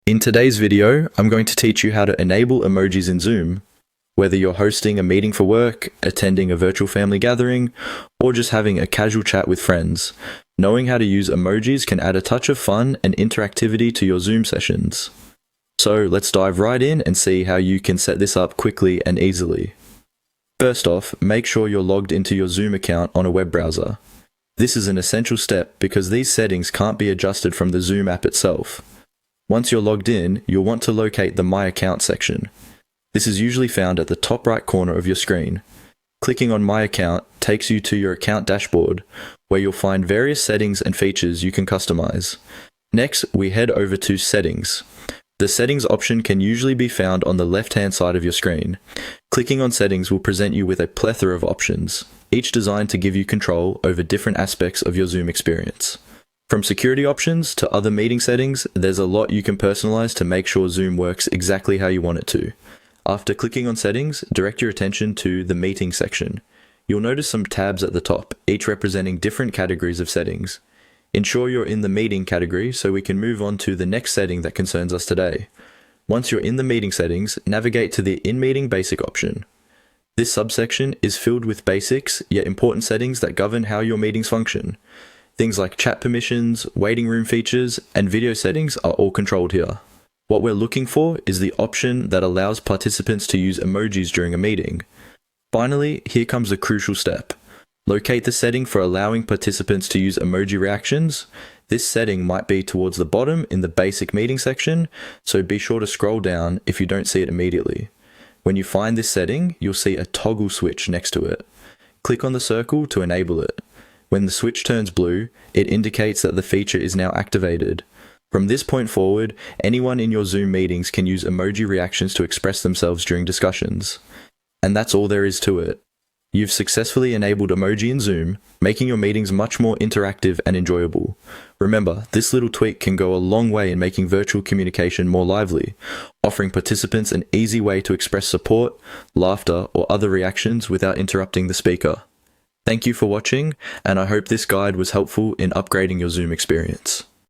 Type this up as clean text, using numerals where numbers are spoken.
In today's video, I'm going to teach you how to enable emojis in Zoom. Whether you're hosting a meeting for work, attending a virtual family gathering, or just having a casual chat with friends, knowing how to use emojis can add a touch of fun and interactivity to your Zoom sessions. So let's dive right in and see how you can set this up quickly and easily. First off, make sure you're logged into your Zoom account on a web browser. This is an essential step because these settings can't be adjusted from the Zoom app itself. Once you're logged in, you'll want to locate the My Account section. This is usually found at the top right corner of your screen. Clicking on My Account takes you to your account dashboard, where you'll find various settings and features you can customize. Next, we head over to Settings. The Settings option can usually be found on the left-hand side of your screen. Clicking on Settings will present you with a plethora of options, each designed to give you control over different aspects of your Zoom experience. From security options to other meeting settings, there's a lot you can personalize to make sure Zoom works exactly how you want it to. After clicking on Settings, direct your attention to the Meeting section. You'll notice some tabs at the top, each representing different categories of settings. Ensure you're in the Meeting category so we can move on to the next setting that concerns us today. Once you're in the Meeting settings, navigate to the In-Meeting Basic option. This subsection is filled with basics, yet important settings that govern how your meetings function. Things like chat permissions, waiting room features, and video settings are all controlled here. What we're looking for is the option that allows participants to use emojis during a meeting. Finally, here comes a crucial step. Locate the setting for allowing participants to use emoji reactions. This setting might be towards the bottom in the basic meeting section, so be sure to scroll down if you don't see it immediately. When you find this setting, you'll see a toggle switch next to it. Click on the circle to enable it. When the switch turns blue, it indicates that the feature is now activated. From this point forward, anyone in your Zoom meetings can use emoji reactions to express themselves during discussions. And that's all there is to it. You've successfully enabled emoji in Zoom, making your meetings much more interactive and enjoyable. Remember, this little tweak can go a long way in making virtual communication more lively, offering participants an easy way to express support, laughter, or other reactions without interrupting the speaker. Thank you for watching, and I hope this guide was helpful in upgrading your Zoom experience.